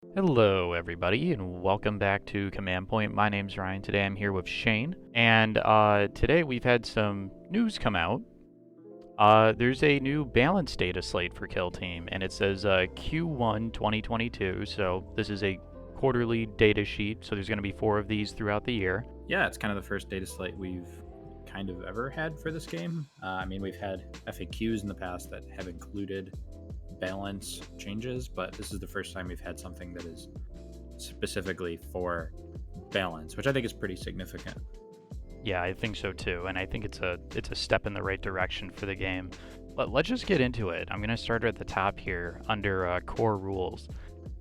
Hello, everybody, and welcome back to Command Point. My name's Ryan. Today I'm here with Shane, and today we've had some news come out. There's a new balance data slate for Kill Team, and it says Q1 2022, so this is a quarterly data sheet, so there's going to be 4 of these throughout the year. Yeah, it's kind of the first data slate we've kind of ever had for this game. We've had FAQs in the past that have included balance changes, but this is the first time we've had something that is specifically for balance, which I think is pretty significant. Yeah, I think so too, and I think it's a step in the right direction for the game. But let's just get into it. I'm going to start at the top here under core rules.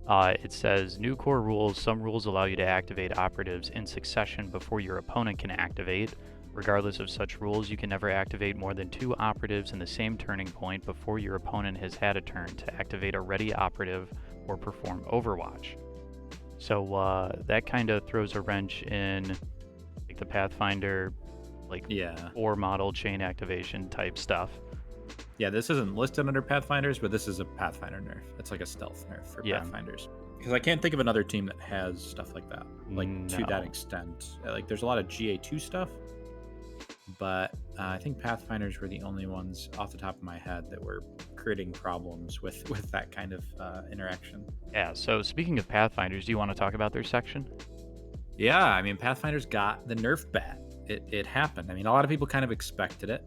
It says new core rules. Some rules allow you to activate operatives in succession before your opponent can activate. Regardless of such rules, you can never activate more than 2 operatives in the same turning point before your opponent has had a turn to activate a ready operative or perform Overwatch. So that kind of throws a wrench in like the Pathfinder, Yeah. 4 model chain activation type stuff. Yeah, this isn't listed under Pathfinders, but this is a Pathfinder nerf. It's like a stealth nerf for Pathfinders. Because I can't think of another team that has stuff like that, to that extent. Like, there's a lot of GA2 stuff, but I think Pathfinders were the only ones off the top of my head that were creating problems with that kind of interaction. Yeah, so speaking of Pathfinders, do you want to talk about their section? Yeah, I mean, Pathfinders got the nerf bat. It happened. I mean, a lot of people kind of expected it.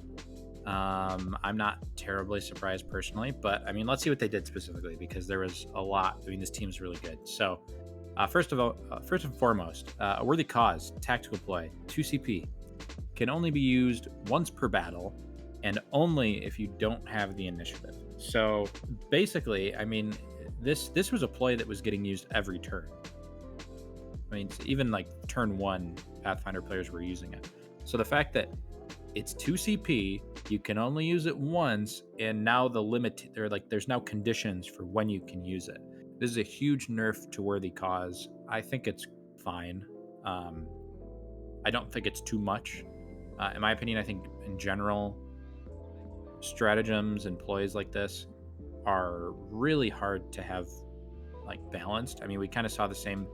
I'm not terribly surprised personally, but I mean, let's see what they did specifically, because there was a lot. I mean, this team's really good. So, first and foremost, a worthy cause, tactical play, 2 CP, can only be used once per battle, and only if you don't have the initiative. So, basically, I mean, this was a play that was getting used every turn. I mean, even like turn 1, Pathfinder players were using it. So the fact that it's 2 CP, you can only use it once, and now the limit, there's now conditions for when you can use it. This is a huge nerf to worthy cause. I think it's fine. I don't think it's too much. In my opinion, I think in general, stratagems and ploys like this are really hard to have like balanced. I mean, we kind of saw the same,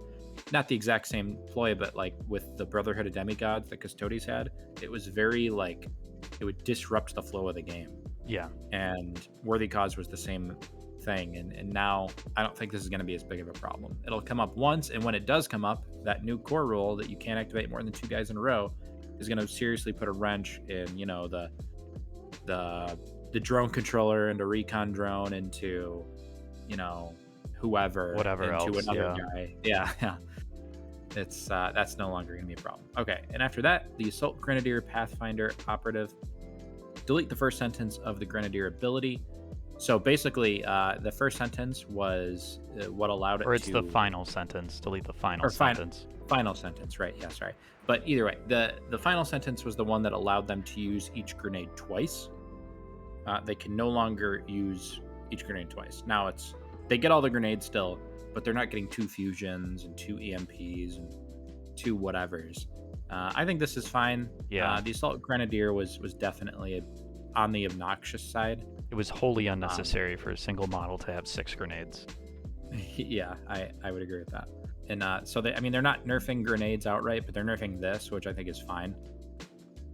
not the exact same ploy, but like with the Brotherhood of Demigods that Custodes had, it was very like, it would disrupt the flow of the game. Yeah. And Worthy Cause was the same thing. And now I don't think this is going to be as big of a problem. It'll come up once, and when it does come up, that new core rule that you can't activate more than 2 guys in a row is going to seriously put a wrench in, you know, the drone controller into recon drone into, you know, whoever, whatever into else, another guy. Yeah. It's that's no longer going to be a problem. Okay, and after that, the Assault Grenadier Pathfinder Operative. Delete the first sentence of the Grenadier ability. So basically, the first sentence was what allowed it to... Or it's the final sentence. Delete the final sentence. Final sentence, right. Yeah, sorry. But either way, the final sentence was the one that allowed them to use each grenade twice. They can no longer use each grenade twice. Now they get all the grenades still, but they're not getting 2 fusions and 2 EMPs and 2 whatevers. I think this is fine. Yeah. The Assault Grenadier was definitely on the obnoxious side. It was wholly unnecessary for a single model to have 6 grenades. Yeah, I would agree with that. And so they're not nerfing grenades outright, but they're nerfing this, which I think is fine.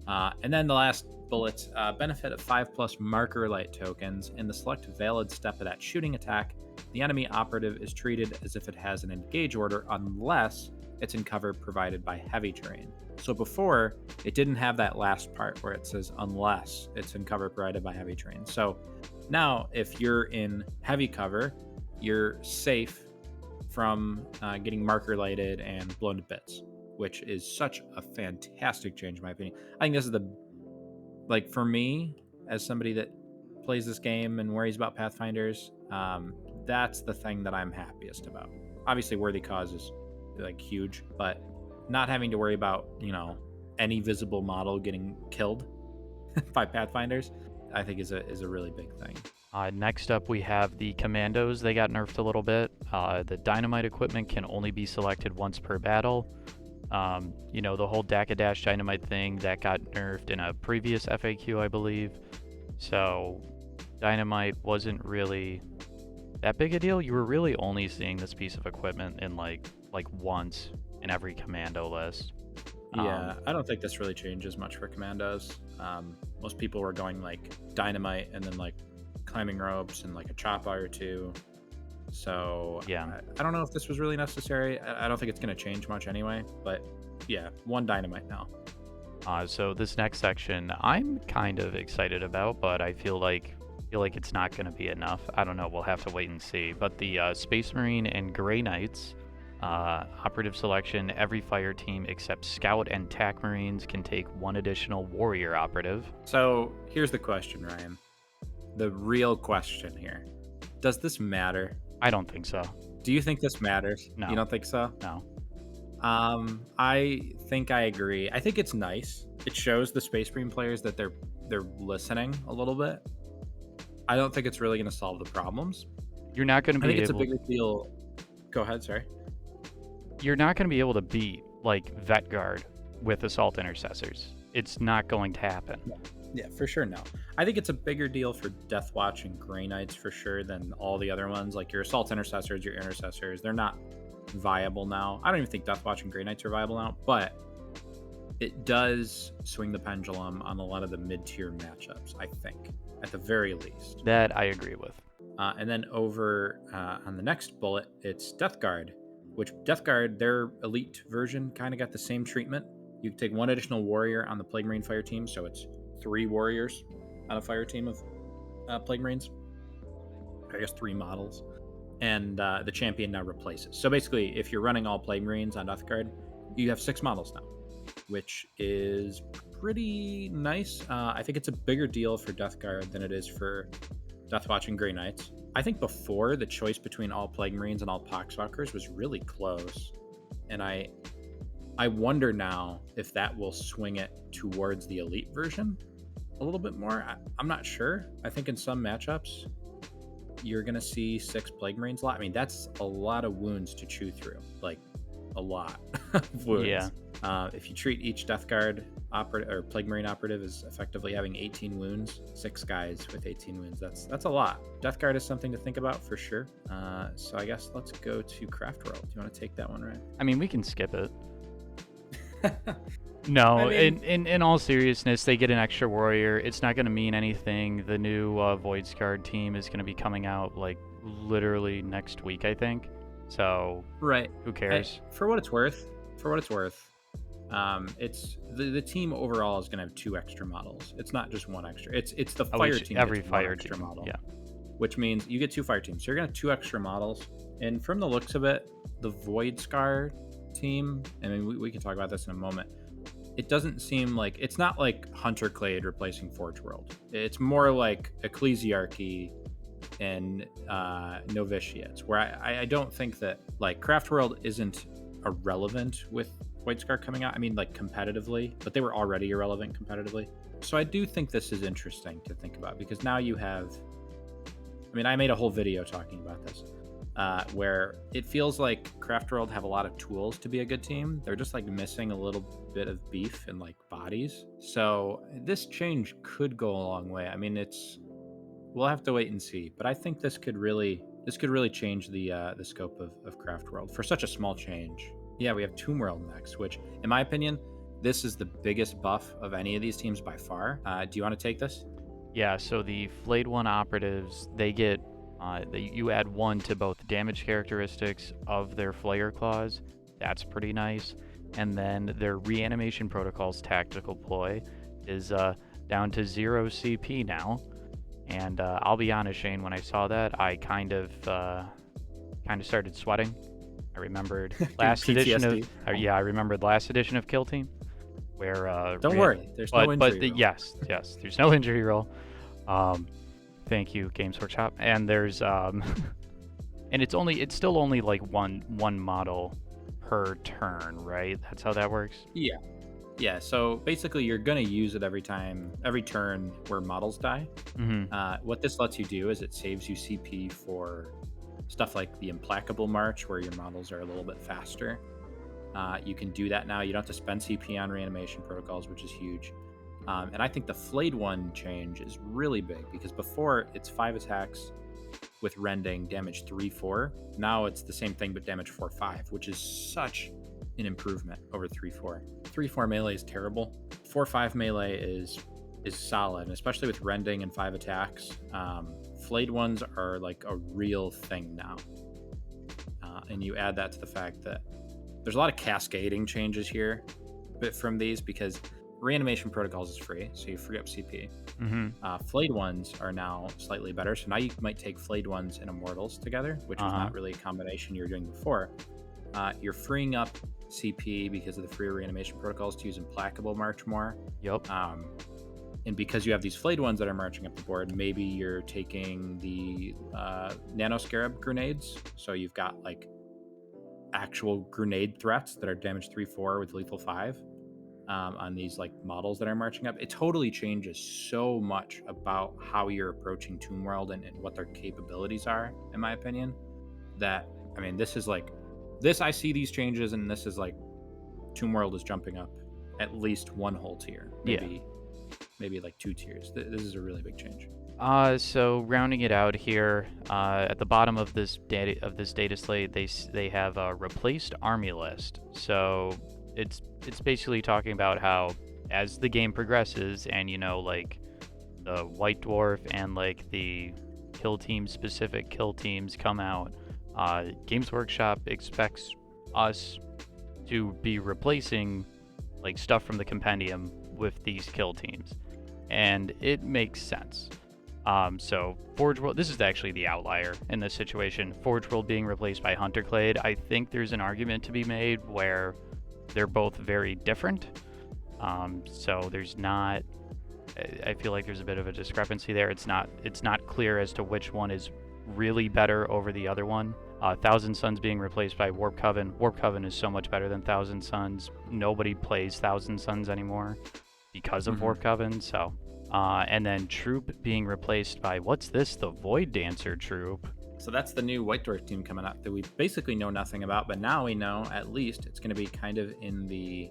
And then the last bullet, benefit of 5+ marker light tokens. In the select valid step of that shooting attack, the enemy operative is treated as if it has an engage order unless it's in cover provided by heavy terrain. So before, it didn't have that last part where it says unless it's in cover provided by heavy terrain. So now if you're in heavy cover, you're safe from getting marker lighted and blown to bits, which is such a fantastic change in my opinion. I think this is like for me, as somebody that plays this game and worries about Pathfinders, that's the thing that I'm happiest about. Obviously, Worthy Cause is like huge, but not having to worry about, you know, any visible model getting killed by Pathfinders, I think is a really big thing. Next up, we have the Commandos. They got nerfed a little bit. The dynamite equipment can only be selected once per battle. You know, the whole DACA dynamite thing that got nerfed in a previous FAQ, I believe. So dynamite wasn't really that big a deal. You were really only seeing this piece of equipment in like once in every commando list. Yeah, I don't think this really changes much for Commandos. Most people were going like dynamite and then like climbing ropes and like a choppa or two. So Yeah. I don't know if this was really necessary. I don't think it's going to change much anyway. But yeah, one dynamite now. So this next section I'm kind of excited about, but I feel like it's not going to be enough. I don't know. We'll have to wait and see. But the Space Marine and Grey Knights operative selection: every fire team except Scout and TAC Marines can take one additional warrior operative. So here's the question, Ryan. The real question here: does this matter? I don't think so. Do you think this matters? No. You don't think so? No. I think I agree. I think it's nice. It shows the Space Marine players that they're listening a little bit. I don't think it's really going to solve the problems. You're not going to I be think it's able. a bigger deal. Go ahead, sorry. You're not going to be able to beat like Vet Guard with Assault Intercessors. It's not going to happen. Yeah, for sure. No, I think it's a bigger deal for Death Watch and Grey Knights for sure than all the other ones. Like your Assault Intercessors, your Intercessors, they're not viable now. I don't even think Death Watch and Grey Knights are viable now, but it does swing the pendulum on a lot of the mid-tier matchups, I think, at the very least. That I agree with. And then over on the next bullet, it's Death Guard, which Death Guard, their elite version, kind of got the same treatment. You take one additional warrior on the Plague Marine fire team, so it's 3 warriors on a fire team of Plague Marines. I guess 3 models. And the champion now replaces. So basically, if you're running all Plague Marines on Death Guard, you have 6 models now, which is pretty nice. I think it's a bigger deal for Death Guard than it is for Death Watch and Grey Knights. I think before, the choice between all Plague Marines and all Poxwalkers was really close. And I wonder now if that will swing it towards the elite version a little bit more. I'm not sure. I think in some matchups, you're going to see 6 Plague Marines a lot. I mean, that's a lot of wounds to chew through. Like, a lot of wounds. Yeah. If you treat each Death Guard operative or Plague Marine operative as effectively having 18 wounds, 6 guys with 18 wounds, that's a lot. Death Guard is something to think about for sure. So I guess let's go to Craft World. Do you want to take that one, Ryan? I mean, we can skip it. No, I mean, in all seriousness, they get an extra warrior. It's not going to mean anything. The new Void Scarred team is going to be coming out like literally next week, I think. So right. Who cares? For what it's worth, it's the team overall is going to have 2 extra models. It's not just 1 extra. It's the fire team. Every gets fire 1 extra team. model. Yeah. Which means you get 2 fire teams. So you're going to have 2 extra models. And from the looks of it, the Void Scar team, I mean, we can talk about this in a moment. It doesn't seem like, it's not like Hunter Clade replacing Forge World. It's more like Ecclesiarchy and Novitiates, where I don't think that, like, Craft World isn't irrelevant with Void Scar coming out. I mean, like, competitively, but they were already irrelevant competitively. So I do think this is interesting to think about, because now you have, I mean, I made a whole video talking about this, where it feels like Craft World have a lot of tools to be a good team. They're just like missing a little bit of beef and like bodies. So this change could go a long way. I mean, we'll have to wait and see, but I think this could really change the scope of Craft World for such a small change. Yeah, we have Tomb World next, which, in my opinion, this is the biggest buff of any of these teams by far. Do you want to take this? Yeah. So the Flayed One operatives, they get you add 1 to both damage characteristics of their Flayer claws. That's pretty nice. And then their reanimation protocol's tactical ploy is down to 0 CP now. And I'll be honest, Shane, when I saw that, I kind of started sweating. I remembered last edition of I remembered last edition of Kill Team, where don't worry, there's no injury roll. Yes, there's no injury roll. Thank you, Games Workshop. And there's and it's still only like one model per turn, right? That's how that works. Yeah. So basically, you're gonna use it every turn where models die. Mm-hmm. What this lets you do is it saves you CP for stuff like the Implacable March, where your models are a little bit faster. You can do that now. You don't have to spend CP on reanimation protocols, which is huge. And I think the Flayed One change is really big, because before it's 5 attacks with rending damage 3-4. Now it's the same thing but damage 4-5, which is such an improvement over 3-4. 3-4 melee is terrible. 4-5 melee is solid, especially with rending and 5 attacks. Flayed ones are like a real thing now. And you add that to the fact that there's a lot of cascading changes here but from these, because reanimation protocols is free, so you free up CP. Flayed ones are now slightly better, so now you might take flayed ones and immortals together, which was not really a combination you were doing before. You're freeing up CP because of the free reanimation protocols to use implacable march more. Yep. And because you have these flayed ones that are marching up the board, maybe you're taking the nano scarab grenades, so you've got like actual grenade threats that are damage 3-4 with lethal 5 on these like models that are marching up. It totally changes so much about how you're approaching Tomb World and what their capabilities are, in my opinion, that I mean, this is like this, I see these changes, and this is like Tomb World is jumping up at least one whole tier, maybe like 2 tiers. This is a really big change. So rounding it out here, at the bottom of this data slate, they have a replaced army list. So it's basically talking about how as the game progresses, and you know, like the White Dwarf and like the kill team specific kill teams come out, Games Workshop expects us to be replacing like stuff from the compendium with these kill teams, and it makes sense. So Forge World, this is actually the outlier in this situation. Forge World being replaced by Hunterclade, I think there's an argument to be made where they're both very different. So there's not, I feel like there's a bit of a discrepancy there. It's not clear as to which one is really better over the other one. Thousand Suns being replaced by Warp Coven. Warp Coven is so much better than Thousand Suns. Nobody plays Thousand Suns anymore because of Warp Coven, so... and then Troop being replaced by, what's this? The Void Dancer Troop. So that's the new White Dwarf team coming up that we basically know nothing about, but now we know at least it's going to be kind of in the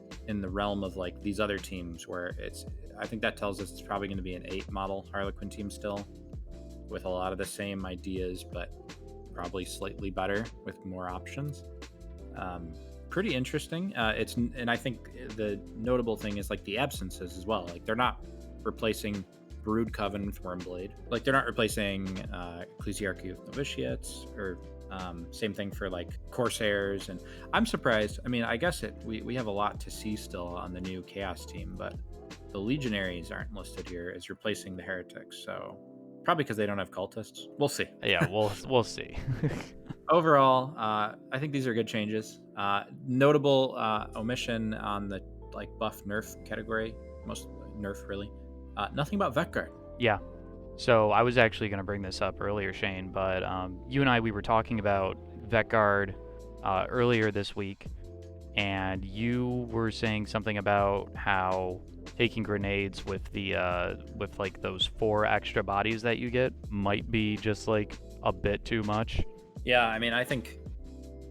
realm of like these other teams where it's, I think that tells us it's probably going to be an 8 model Harlequin team still, with a lot of the same ideas, but probably slightly better with more options. Pretty interesting. And I think the notable thing is like the absences as well. Like they're not replacing Brood Coven with Wormblade. Like they're not replacing Ecclesiarchy with Novitiates, or same thing for like Corsairs. And I'm surprised. I mean, I guess we have a lot to see still on the new Chaos team, but the Legionaries aren't listed here as replacing the Heretics. So probably because they don't have cultists. We'll see. Yeah, we'll see. Overall, I think these are good changes. Notable omission on the like buff nerf category, most nerf really. Nothing about Vetguard. Yeah. So I was actually going to bring this up earlier, Shane, but you and I, we were talking about Vetguard earlier this week, and you were saying something about how taking grenades with the with like those 4 extra bodies that you get might be just like a bit too much. Yeah, I mean, I think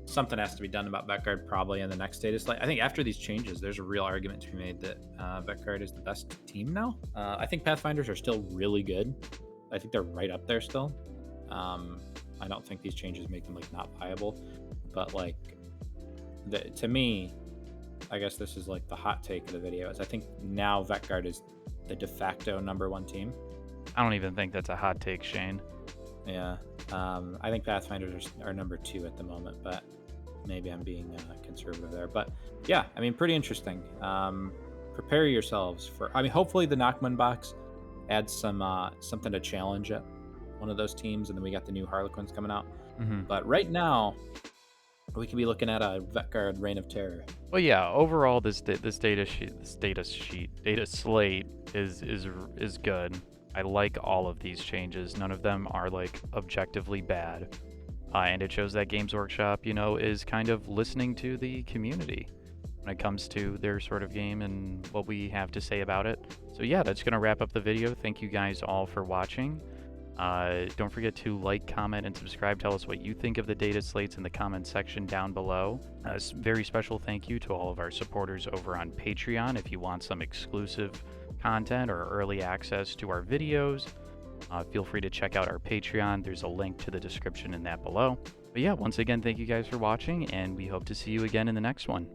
something has to be done about Vetguard probably in the next data slate. I think after these changes, there's a real argument to be made that Vetguard is the best team now. I think Pathfinders are still really good. I think they're right up there still. I don't think these changes make them like not viable, but like to me, I guess this is like the hot take of the video, is I think now Vetguard is the de facto #1 team. I don't even think that's a hot take, Shane. Yeah, I think Pathfinders are #2 at the moment, but maybe I'm being conservative there. But yeah, I mean, pretty interesting. Prepare yourselves for, I mean, hopefully the Nachman box adds some something to challenge it, one of those teams, and then we got the new Harlequins coming out. But right now, we could be looking at a Vetguard Reign of Terror. Well, yeah, overall, this data slate is good. I like all of these changes. None of them are like objectively bad. And it shows that Games Workshop, you know, is kind of listening to the community when it comes to their sort of game and what we have to say about it. So yeah, that's going to wrap up the video. Thank you guys all for watching. Don't forget to like, comment, and subscribe. Tell us what you think of the data slates in the comment section down below. A very special thank you to all of our supporters over on Patreon. If you want some exclusive content or early access to our videos, Feel free to check out our Patreon. There's a link to the description in that below. But yeah, once again, thank you guys for watching, and we hope to see you again in the next one.